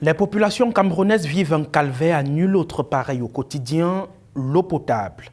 Les populations camerounaises vivent un calvaire à nul autre pareil au quotidien, l'eau potable.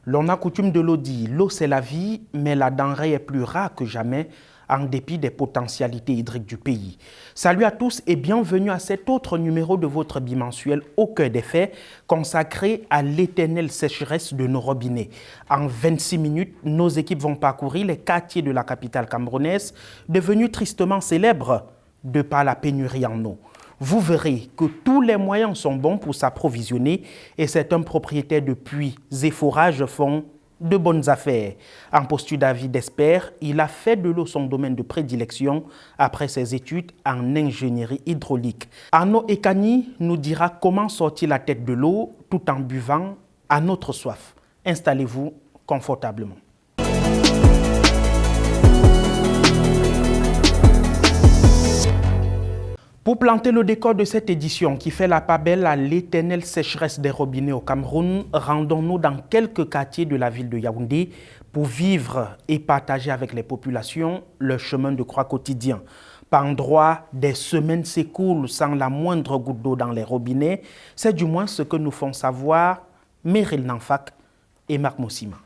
L'on a coutume de le dire, l'eau c'est la vie, mais la denrée est plus rare que jamais en dépit des potentialités hydriques du pays. Salut à tous et bienvenue à cet autre numéro de votre bimensuel Au cœur des faits, consacré à l'éternelle sécheresse de nos robinets. En 26 minutes, nos équipes vont parcourir les quartiers de la capitale camerounaise, devenus tristement célèbres de par la pénurie en eau. Vous verrez que tous les moyens sont bons pour s'approvisionner et certains propriétaires de puits et forages font de bonnes affaires. En posture d'avis d'expert, il a fait de l'eau son domaine de prédilection après ses études en ingénierie hydraulique. Arnaud Ekani nous dira comment sortir la tête de l'eau tout en buvant à notre soif. Installez-vous confortablement. Pour planter le décor de cette édition qui fait la part belle à l'éternelle sécheresse des robinets au Cameroun, rendons-nous dans quelques quartiers de la ville de Yaoundé pour vivre et partager avec les populations leur chemin de croix quotidien. Par endroits, des semaines s'écoulent sans la moindre goutte d'eau dans les robinets. C'est du moins ce que nous font savoir Meryl Nanfak et Marc Mossima.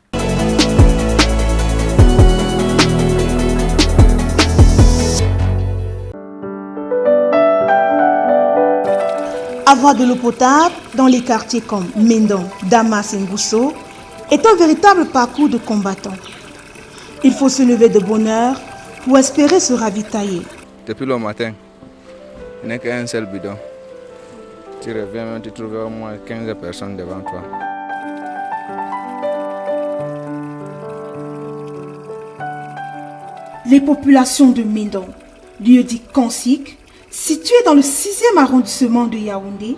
Avoir de l'eau potable dans les quartiers comme Mendon, Damas et Ngousso est un véritable parcours de combattant. Il faut se lever de bonne heure pour espérer se ravitailler. Depuis le matin, il n'y a qu'un seul bidon. Tu reviens, tu trouves au moins 15 personnes devant toi. Les populations de Mendon, lieu dit Kansik, situé dans le 6e arrondissement de Yaoundé,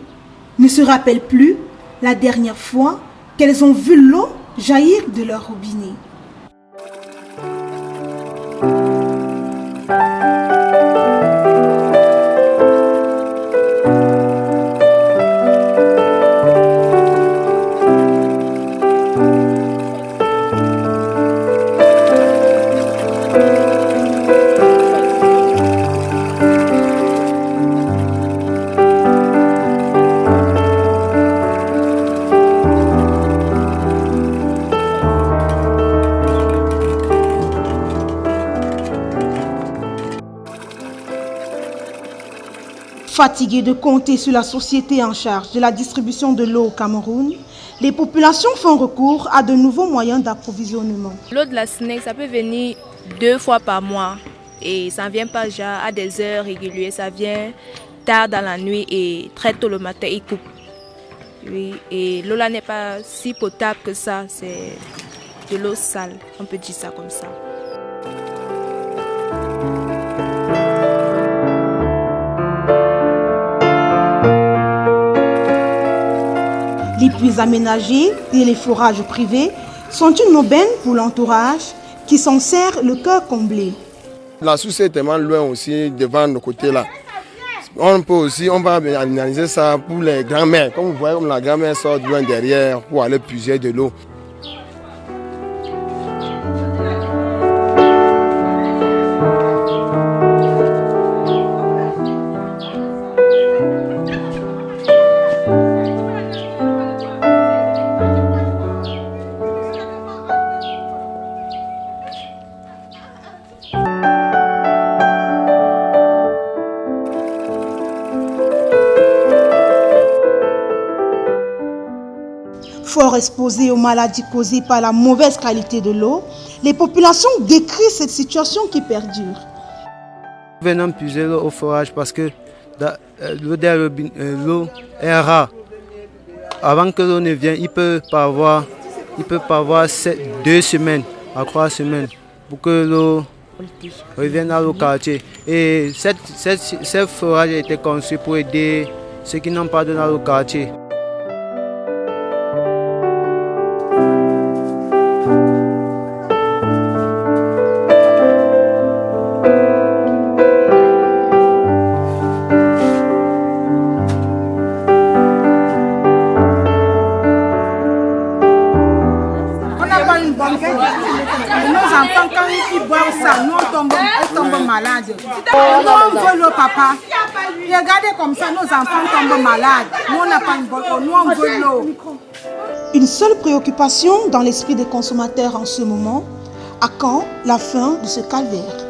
ne se rappellent plus la dernière fois qu'elles ont vu l'eau jaillir de leur robinet. Fatigués de compter sur la société en charge de la distribution de l'eau au Cameroun, les populations font recours à de nouveaux moyens d'approvisionnement. L'eau de la SNEC, ça peut venir 2 fois par mois et ça ne vient pas déjà à des heures régulières, ça vient tard dans la nuit et très tôt le matin, il coupe. Oui, et l'eau là n'est pas si potable que ça, c'est de l'eau sale, on peut dire ça comme ça. Les puits aménagés et les forages privés sont une aubaine pour l'entourage qui s'en sert le cœur comblé. La source est tellement loin aussi devant nos côtés là. On va analyser ça pour les grands-mères. Comme vous voyez, comme la grand-mère sort loin derrière pour aller puiser de l'eau. Fort exposées aux maladies causées par la mauvaise qualité de l'eau, les populations décrivent cette situation qui perdure. Nous venons puiser l'eau au forage parce que l'eau est rare. Avant que l'eau ne vienne, il peut pas avoir 2 semaines à 3 semaines pour que l'eau revienne dans le quartier. Et cette forage a été conçu pour aider ceux qui n'ont pas d'eau dans le quartier. Nos enfants, quand ils boivent ça, nous on tombe malade. Nous on veut le papa. Il y Regardez comme ça, nos enfants tombent malades. Nous, on n'a pas une bonne eau. Nous, on veut l'eau. Une seule préoccupation dans l'esprit des consommateurs en ce moment, à quand la fin de ce calvaire?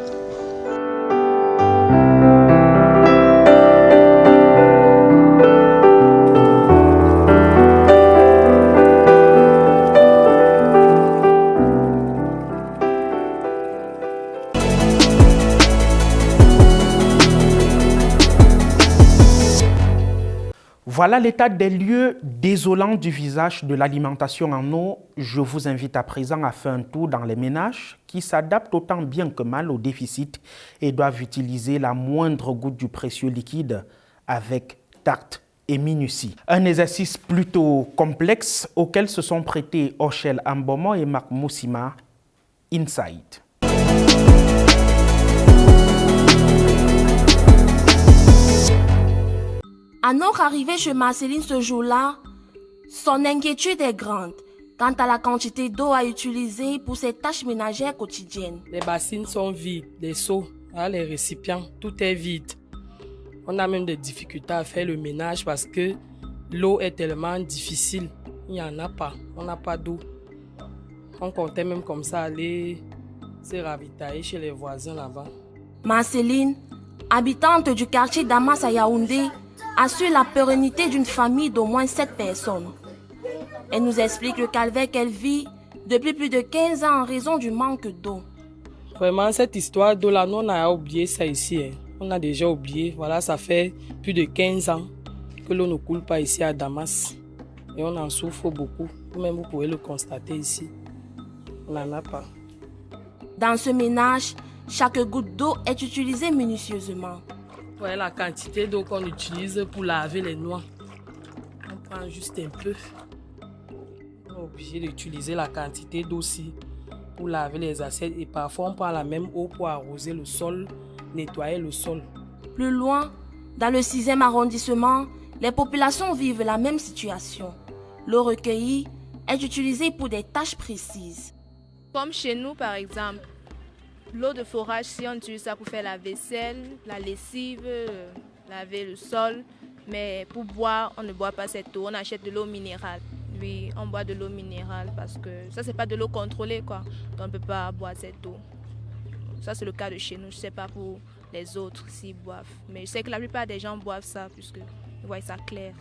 Voilà l'état des lieux désolants du visage de l'alimentation en eau. Je vous invite à présent à faire un tour dans les ménages qui s'adaptent autant bien que mal au déficit et doivent utiliser la moindre goutte du précieux liquide avec tact et minutie. Un exercice plutôt complexe auquel se sont prêtés Ochel Ambomo et Marc Moussima. Inside. À notre arrivée chez Marceline ce jour-là, son inquiétude est grande quant à la quantité d'eau à utiliser pour ses tâches ménagères quotidiennes. Les bassines sont vides, les seaux, les récipients, tout est vide. On a même des difficultés à faire le ménage parce que l'eau est tellement difficile. Il n'y en a pas, on n'a pas d'eau. On comptait même comme ça aller se ravitailler chez les voisins là-bas. Marceline, habitante du quartier Damas à Yaoundé, assure la pérennité d'une famille d'au moins 7 personnes. Elle nous explique le calvaire qu'elle vit depuis plus de 15 ans en raison du manque d'eau. Vraiment, cette histoire d'eau-là, nous, on a oublié ça ici. On a déjà oublié. Voilà, ça fait plus de 15 ans que l'eau ne coule pas ici à Damas. Et on en souffre beaucoup. Vous-même, vous pouvez le constater ici. On n'en a pas. Dans ce ménage, chaque goutte d'eau est utilisée minutieusement. Voilà la quantité d'eau qu'on utilise pour laver les noix. On prend juste un peu. On est obligé d'utiliser la quantité d'eau aussi pour laver les assiettes. Et parfois, on prend la même eau pour arroser le sol, nettoyer le sol. Plus loin, dans le 6e arrondissement, les populations vivent la même situation. L'eau recueillie est utilisée pour des tâches précises. Comme chez nous, par exemple, l'eau de forage, si on utilise ça pour faire la vaisselle, la lessive, laver le sol. Mais pour boire, on ne boit pas cette eau, on achète de l'eau minérale. Oui, on boit de l'eau minérale parce que ça, c'est pas de l'eau contrôlée, quoi. Donc, on ne peut pas boire cette eau. Ça, c'est le cas de chez nous. Je ne sais pas pour les autres s'ils boivent. Mais je sais que la plupart des gens boivent ça puisque ils voient ça clair.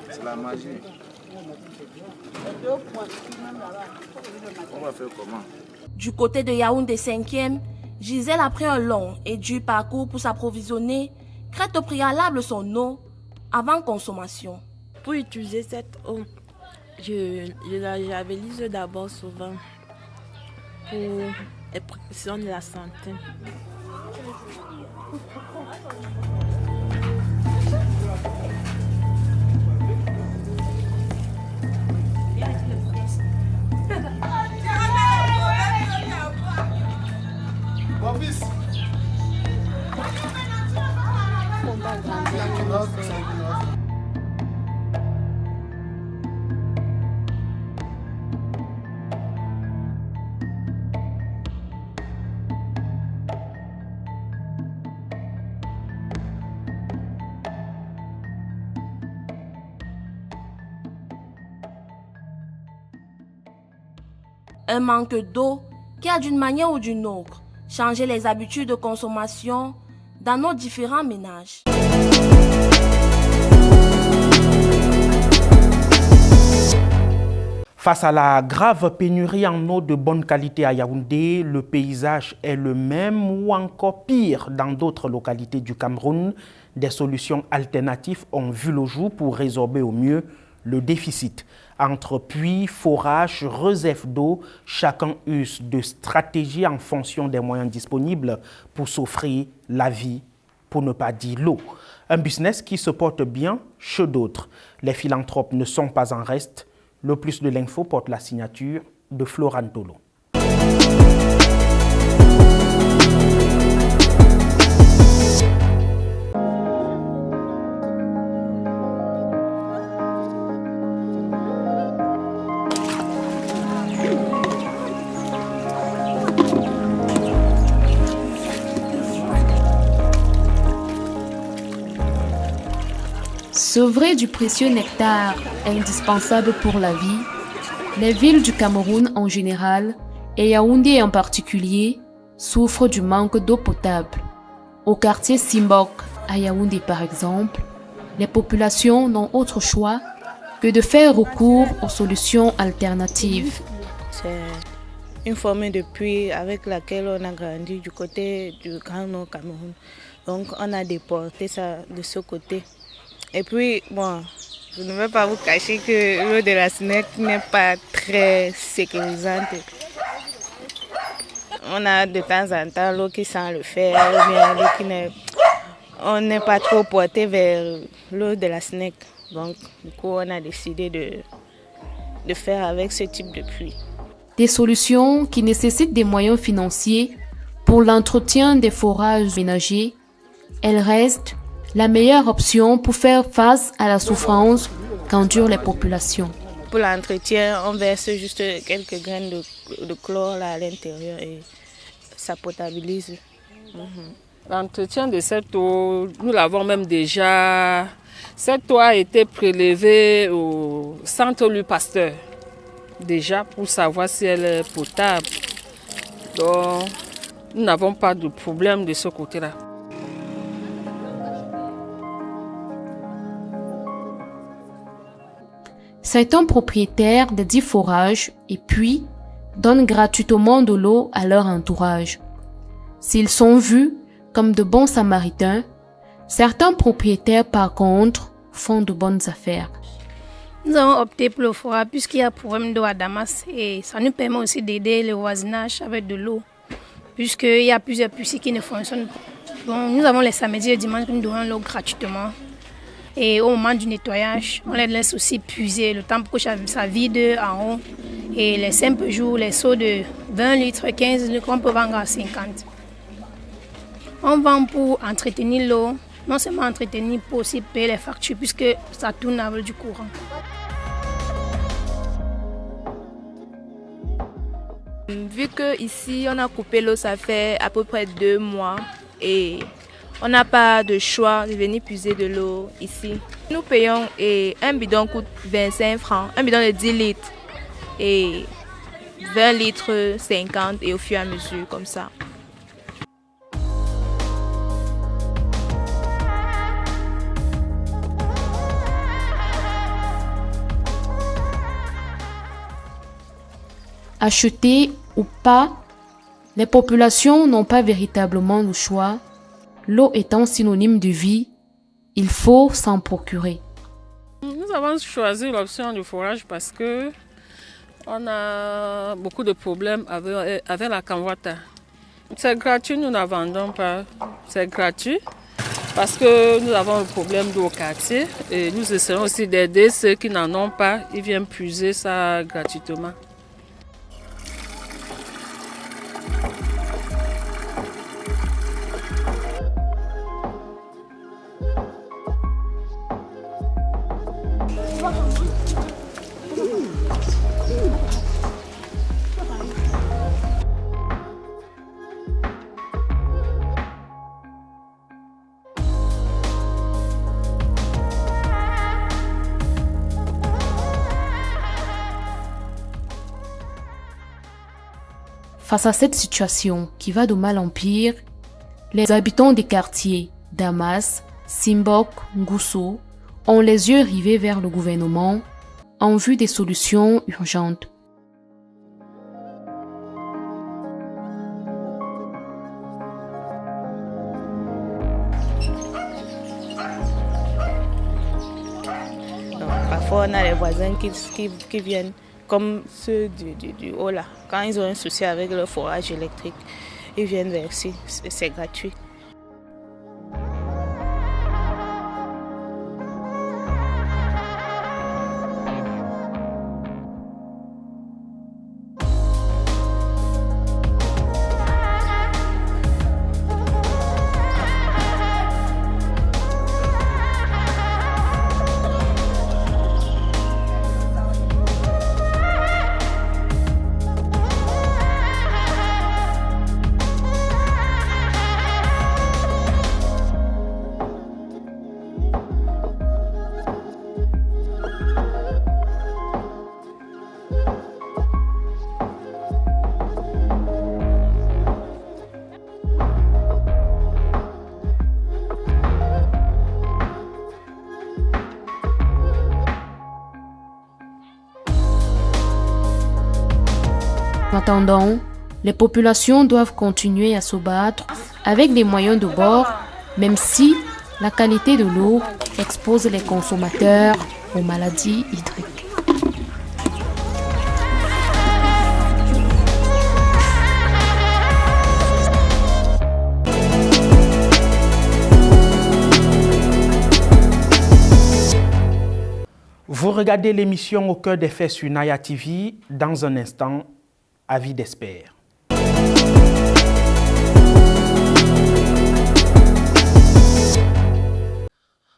C'est la magie. On va faire comment? Du côté de Yaoundé 5e, Gisèle a pris un long et dur parcours pour s'approvisionner, crête au préalable son eau avant consommation. Pour utiliser cette eau, je la javelise d'abord souvent pour les précautions de la santé. Un manque d'eau qui a d'une manière ou d'une autre changé les habitudes de consommation dans nos différents ménages. Face à la grave pénurie en eau de bonne qualité à Yaoundé, le paysage est le même ou encore pire dans d'autres localités du Cameroun. Des solutions alternatives ont vu le jour pour résorber au mieux le déficit. Entre puits, forages, réserves d'eau, chacun use de stratégies en fonction des moyens disponibles pour s'offrir la vie, pour ne pas dire l'eau. Un business qui se porte bien chez d'autres. Les philanthropes ne sont pas en reste. Le plus de l'info porte la signature de Florent Tolo. Sevrées du précieux nectar indispensable pour la vie, les villes du Cameroun en général et Yaoundé en particulier souffrent du manque d'eau potable. Au quartier Simbok, à Yaoundé par exemple, les populations n'ont autre choix que de faire recours aux solutions alternatives. C'est une forme de puits avec laquelle on a grandi du côté du Grand Nord Cameroun. Donc on a déporté ça de ce côté. Et puis, bon, je ne vais pas vous cacher que l'eau de la SNEC n'est pas très sécurisante. On a de temps en temps l'eau qui sent le fer, ou bien l'eau qui n'est... On n'est pas trop porté vers l'eau de la SNEC. Donc, du coup, on a décidé de faire avec ce type de puits. Des solutions qui nécessitent des moyens financiers pour l'entretien des forages ménagers, elles restent la meilleure option pour faire face à la souffrance qu'endurent les populations. Pour l'entretien, on verse juste quelques graines de chlore là à l'intérieur et ça potabilise. L'entretien de cette eau, nous l'avons même déjà... Cette eau a été prélevée au centre Louis Pasteur, déjà pour savoir si elle est potable. Donc, nous n'avons pas de problème de ce côté-là. Certains propriétaires des 10 forages et puis donnent gratuitement de l'eau à leur entourage. S'ils sont vus comme de bons samaritains, certains propriétaires par contre font de bonnes affaires. Nous avons opté pour le forage puisqu'il y a problème d'eau à Damas et ça nous permet aussi d'aider le voisinage avec de l'eau puisqu'il y a plusieurs puits qui ne fonctionnent pas. Bon, nous avons les samedis et dimanches que nous donnons l'eau gratuitement. Et au moment du nettoyage, on les laisse aussi puiser le temps pour que ça vide en haut. Et les simples jours, les seaux de 20 litres, 15 litres, on peut vendre à 50. On vend pour entretenir l'eau, non seulement entretenir, pour aussi payer les factures puisque ça tourne avec du courant. Vu qu'ici on a coupé l'eau, ça fait à peu près 2 mois et on n'a pas de choix de venir puiser de l'eau ici. Nous payons et un bidon coûte 25 francs, un bidon de 10 litres et 20 litres 50 et au fur et à mesure comme ça. Acheter ou pas, les populations n'ont pas véritablement le choix. L'eau étant synonyme de vie, il faut s'en procurer. Nous avons choisi l'option du forage parce que on a beaucoup de problèmes avec la Kanwata. C'est gratuit, nous ne vendons pas. C'est gratuit parce que nous avons un problème d'eau au quartier et nous essayons aussi d'aider ceux qui n'en ont pas. Ils viennent puiser ça gratuitement. Face à cette situation qui va de mal en pire, les habitants des quartiers Damas, Simbok, Ngousso ont les yeux rivés vers le gouvernement en vue des solutions urgentes. Donc, parfois, on a les voisins qui viennent, comme ceux du haut là. Quand ils ont un souci avec le forage électrique, ils viennent verser, c'est gratuit. En attendant, les populations doivent continuer à se battre avec des moyens de bord, même si la qualité de l'eau expose les consommateurs aux maladies hydriques. Vous regardez l'émission Au cœur des faits sur Naya TV. Dans un instant, avis d'experts.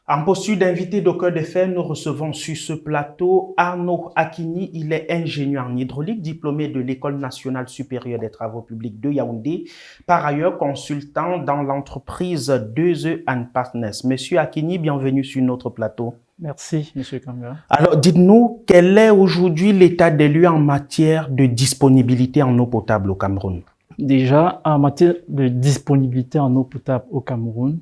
En posture d'invité d'Au cœur des faits, nous recevons sur ce plateau Arnaud Akini. Il est ingénieur en hydraulique, diplômé de l'École nationale supérieure des travaux publics de Yaoundé. Par ailleurs, consultant dans l'entreprise 2E & Partners. Monsieur Akini, bienvenue sur notre plateau. Merci, Monsieur Kanga. Alors, dites-nous, quel est aujourd'hui l'état des lieux en matière de disponibilité en eau potable au Cameroun? Déjà, en matière de disponibilité en eau potable au Cameroun,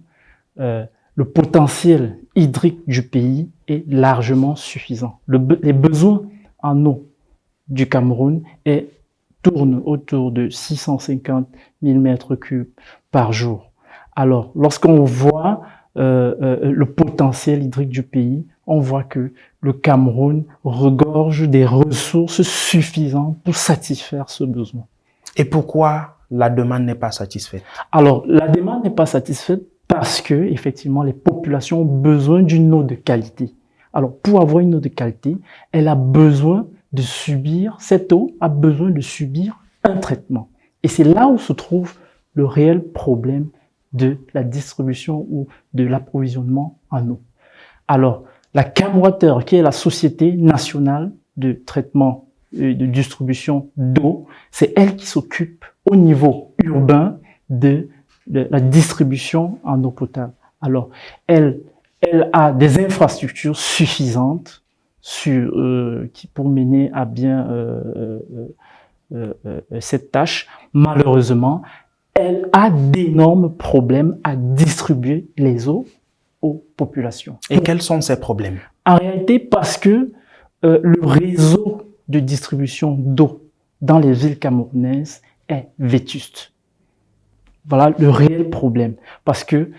le potentiel hydrique du pays est largement suffisant. Les besoins en eau du Cameroun tournent autour de 650 000 mètres cubes par jour. Alors, lorsqu'on voit le potentiel hydrique du pays, on voit que le Cameroun regorge des ressources suffisantes pour satisfaire ce besoin. Et pourquoi la demande n'est pas satisfaite? Alors, la demande n'est pas satisfaite parce que, effectivement, les populations ont besoin d'une eau de qualité. Alors, pour avoir une eau de qualité, cette eau a besoin de subir un traitement. Et c'est là où se trouve le réel problème de la distribution ou de l'approvisionnement en eau. Alors, la CamWater, qui est la Société nationale de traitement et de distribution d'eau, c'est elle qui s'occupe au niveau urbain de la distribution en eau potable. Alors, elle a des infrastructures suffisantes pour mener à bien cette tâche. Malheureusement, elle a d'énormes problèmes à distribuer les eaux aux populations. Et quels sont ces problèmes? En réalité, parce que le réseau de distribution d'eau dans les villes camerounaises est vétuste. Voilà le réel problème. Parce que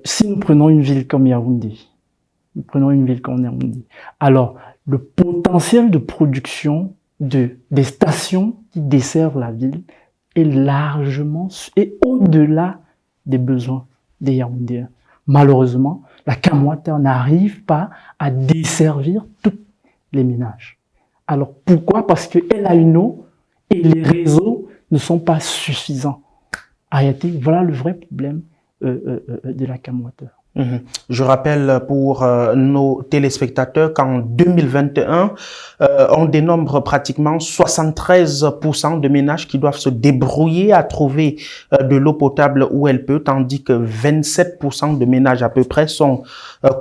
si nous prenons une ville comme Yaoundé, alors le potentiel de production des stations qui desservent la ville est largement et au-delà des besoins des Yaoundéens. Malheureusement, la CamWater n'arrive pas à desservir tous les ménages. Alors pourquoi? Parce qu'elle a une eau et les réseaux ne sont pas suffisants. En réalité, voilà le vrai problème de la CamWater. Je rappelle pour nos téléspectateurs qu'en 2021, on dénombre pratiquement 73% de ménages qui doivent se débrouiller à trouver de l'eau potable où elle peut, tandis que 27% de ménages à peu près sont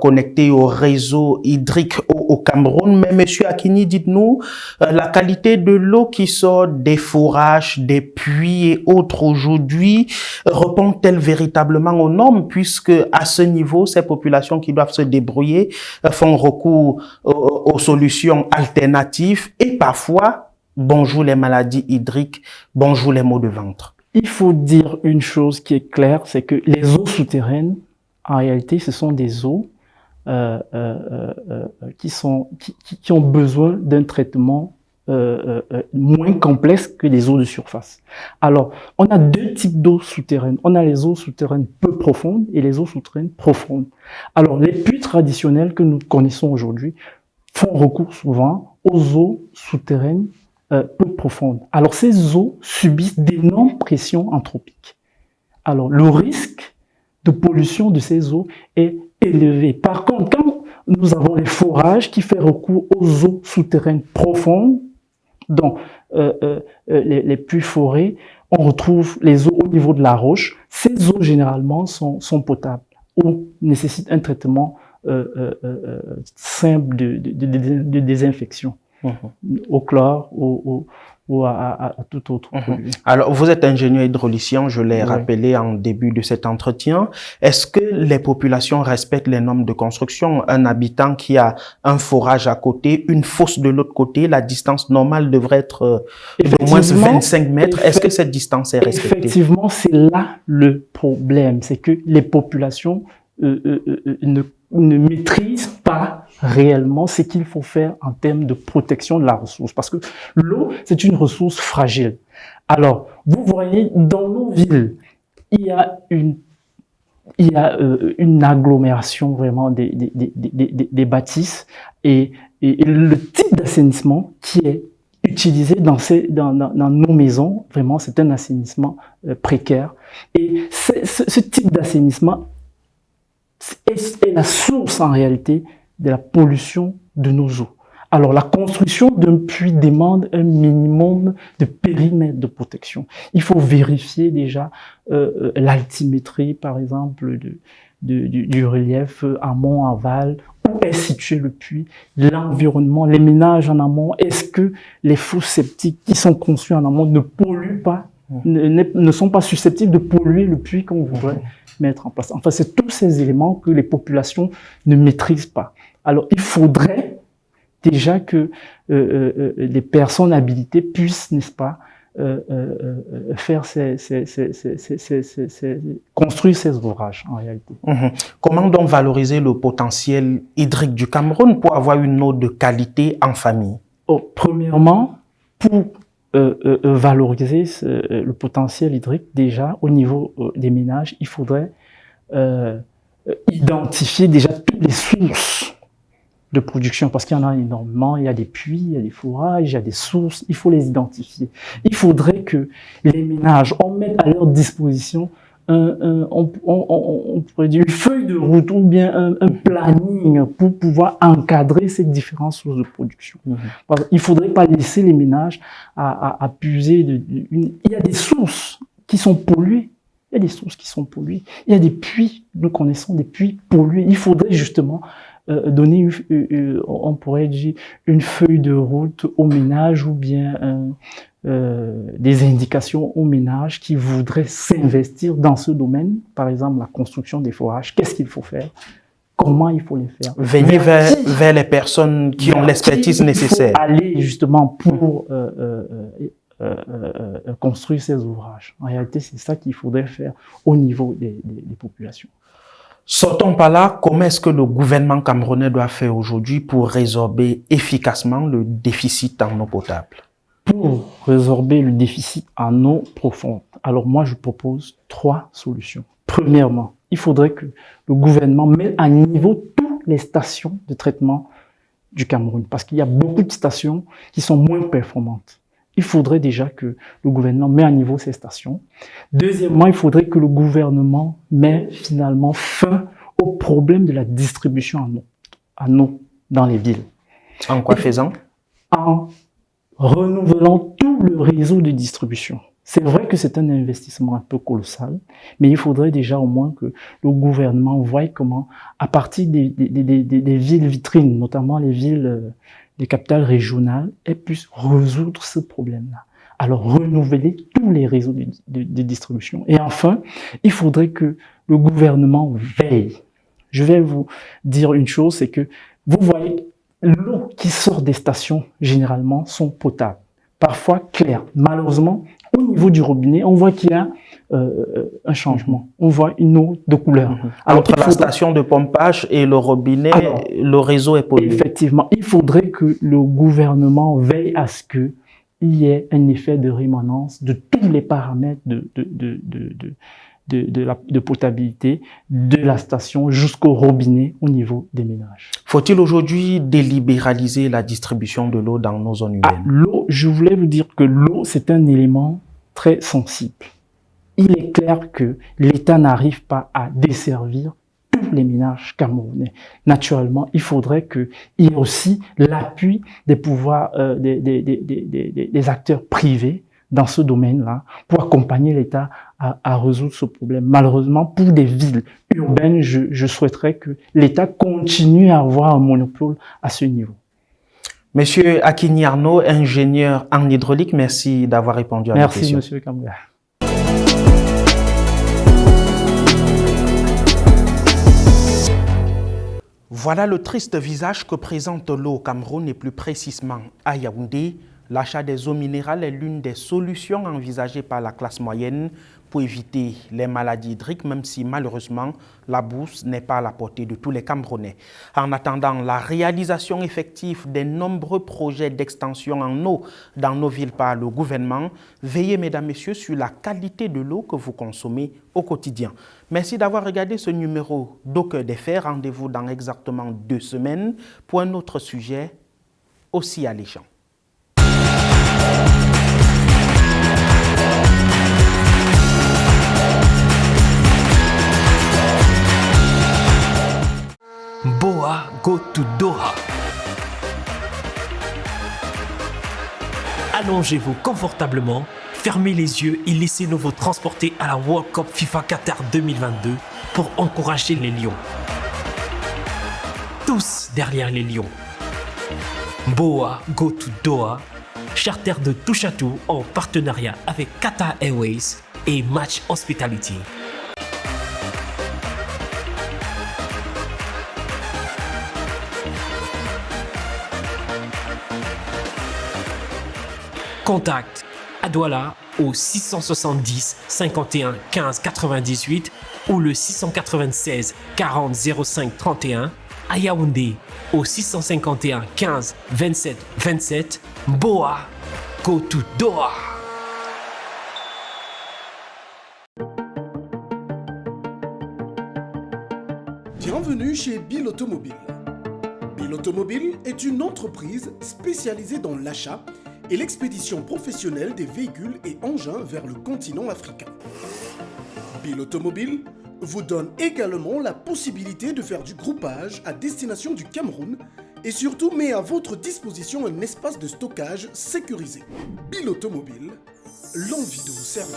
connectés au réseau hydrique au Cameroun. Mais Monsieur Akini, dites-nous, la qualité de l'eau qui sort des forages, des puits et autres aujourd'hui répond-elle véritablement aux normes, puisque à ce niveau, ces populations qui doivent se débrouiller font recours aux solutions alternatives et parfois, bonjour les maladies hydriques, bonjour les maux de ventre. Il faut dire une chose qui est claire, c'est que les eaux souterraines, en réalité, ce sont des eaux qui ont besoin d'un traitement moins complexe que les eaux de surface. Alors, on a deux types d'eau souterraines. On a les eaux souterraines peu profondes et les eaux souterraines profondes. Alors, les puits traditionnels que nous connaissons aujourd'hui font recours souvent aux eaux souterraines peu profondes. Alors, ces eaux subissent d'énormes pressions anthropiques. Alors, le risque de pollution de ces eaux est élevé. Par contre, quand nous avons les forages qui font recours aux eaux souterraines profondes, dont les puits forés, on retrouve les eaux au niveau de la roche. Ces eaux, généralement, sont potables ou nécessitent un traitement simple de désinfection. au chlore, ou à tout autre produit. Alors, vous êtes ingénieur hydraulicien, je l'ai rappelé en début de cet entretien. Est-ce que les populations respectent les normes de construction? Un habitant qui a un forage à côté, une fosse de l'autre côté, la distance normale devrait être d'au moins 25 mètres. Est-ce que cette distance est respectée? Effectivement, c'est là le problème. C'est que les populations ne maîtrisent pas réellement ce qu'il faut faire en termes de protection de la ressource. Parce que l'eau, c'est une ressource fragile. Alors, vous voyez, dans nos villes, il y a une agglomération vraiment des bâtisses et le type d'assainissement qui est utilisé dans nos maisons, vraiment, c'est un assainissement précaire. Et ce type d'assainissement est la source en réalité de la pollution de nos eaux. Alors la construction d'un puits demande un minimum de périmètre de protection. Il faut vérifier déjà l'altimétrie par exemple du relief amont, aval, où est situé le puits, l'environnement, les ménages en amont, est-ce que les fosses septiques qui sont conçues en amont ne polluent pas, ne sont pas susceptibles de polluer le puits qu'on voudrait mettre en place. Enfin, c'est tous ces éléments que les populations ne maîtrisent pas. Alors, il faudrait déjà que les personnes habilitées puissent, n'est-ce pas, faire construire ces ouvrages, en réalité. Comment donc valoriser le potentiel hydrique du Cameroun pour avoir une eau de qualité en famille? Premièrement, pour valoriser le potentiel hydrique, déjà, au niveau des ménages, il faudrait identifier déjà toutes les sources de production, parce qu'il y en a énormément, il y a des puits, il y a des forages, il y a des sources, il faut les identifier. Il faudrait que les ménages, on mette à leur disposition on pourrait dire une feuille de route ou bien un planning pour pouvoir encadrer ces différentes sources de production. Il ne faudrait pas laisser les ménages à puiser. Il y a des sources qui sont polluées. Il y a des sources qui sont polluées. Il y a des puits, nous connaissons des puits pollués. Il faudrait justement donner, on pourrait dire, une feuille de route aux ménages ou bien des indications aux ménages qui voudraient s'investir dans ce domaine. Par exemple, la construction des forages. Qu'est-ce qu'il faut faire? Comment il faut les faire? Veiller vers les personnes qui ont l'expertise nécessaire. Il faut aller justement pour construire ces ouvrages. En réalité, c'est ça qu'il faudrait faire au niveau des populations. Sortons par là, comment est-ce que le gouvernement camerounais doit faire aujourd'hui pour résorber efficacement le déficit en eau potable? Pour résorber le déficit en eau profonde, alors moi je propose 3 solutions. Premièrement, il faudrait que le gouvernement mette à niveau toutes les stations de traitement du Cameroun, parce qu'il y a beaucoup de stations qui sont moins performantes. Il faudrait déjà que le gouvernement mette à niveau ces stations. Deuxièmement, il faudrait que le gouvernement mette finalement fin au problème de la distribution en eau dans les villes. En quoi faisant? En renouvelant tout le réseau de distribution. C'est vrai que c'est un investissement un peu colossal, mais il faudrait déjà au moins que le gouvernement voie comment, à partir des villes vitrines, notamment les villes des capitales régionales, elles puissent résoudre ce problème-là. Alors, renouveler tous les réseaux de distribution. Et enfin, il faudrait que le gouvernement veille. Je vais vous dire une chose, c'est que vous voyez, l'eau qui sort des stations, généralement, sont potables. Parfois claires. Malheureusement, au niveau du robinet, on voit qu'il y a un changement. On voit une eau de couleur. Entre la station de pompage et le robinet, le réseau est pollué. Effectivement, il faudrait que le gouvernement veille à ce qu'il y ait un effet de rémanence de tous les paramètres de potabilité de la station jusqu'au robinet au niveau des ménages. Faut-il aujourd'hui délibéraliser la distribution de l'eau dans nos zones urbaines? L'eau, je voulais vous dire que l'eau, c'est un élément très sensible. Il est clair que l'État n'arrive pas à desservir tous les ménages camerounais. Naturellement, il faudrait qu'il y ait aussi l'appui des pouvoirs, des acteurs privés dans ce domaine-là, pour accompagner l'État à résoudre ce problème. Malheureusement, pour des villes urbaines, je souhaiterais que l'État continue à avoir un monopole à ce niveau. Monsieur Akini Arnaud, ingénieur en hydraulique, merci d'avoir répondu à nos questions. Merci, Monsieur Kambouya. Voilà le triste visage que présente l'eau au Cameroun et plus précisément à Yaoundé. L'achat des eaux minérales est l'une des solutions envisagées par la classe moyenne pour éviter les maladies hydriques, même si malheureusement la bourse n'est pas à la portée de tous les Camerounais. En attendant la réalisation effective des nombreux projets d'extension en eau dans nos villes par le gouvernement, veillez mesdames, messieurs sur la qualité de l'eau que vous consommez au quotidien. Merci d'avoir regardé ce numéro d'Au Cœur des Faits. Rendez-vous dans exactement 2 semaines pour un autre sujet aussi alléchant. Boa go to Doha. Allongez-vous confortablement, fermez les yeux et laissez-nous vous transporter à la World Cup FIFA Qatar 2022 pour encourager les Lions. Tous derrière les Lions. Boa go to Doha, charter de touche à tout en partenariat avec Qatar Airways et Match Hospitality. Contact à Douala au 670 51 15 98 ou le 696 40 05 31, à Yaoundé au 651 15 27 27. Boa go to Doha. Bienvenue chez Bill Automobile. Bill Automobile est une entreprise spécialisée dans l'achat et l'expédition professionnelle des véhicules et engins vers le continent africain. Bill Automobile vous donne également la possibilité de faire du groupage à destination du Cameroun et surtout met à votre disposition un espace de stockage sécurisé. Bill Automobile, l'envie de vous servir.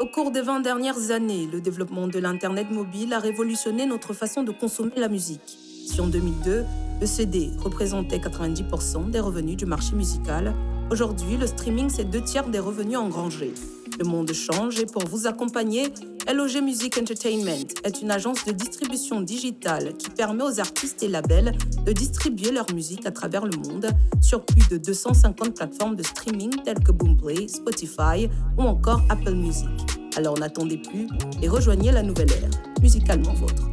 Au cours des 20 dernières années, le développement de l'Internet mobile a révolutionné notre façon de consommer la musique. Si en 2002, le CD représentait 90% des revenus du marché musical, aujourd'hui, le streaming, c'est 2/3 des revenus engrangés. Le monde change et pour vous accompagner, LOG Music Entertainment est une agence de distribution digitale qui permet aux artistes et labels de distribuer leur musique à travers le monde sur plus de 250 plateformes de streaming telles que Boomplay, Spotify ou encore Apple Music. Alors n'attendez plus et rejoignez la nouvelle ère, musicalement vôtre.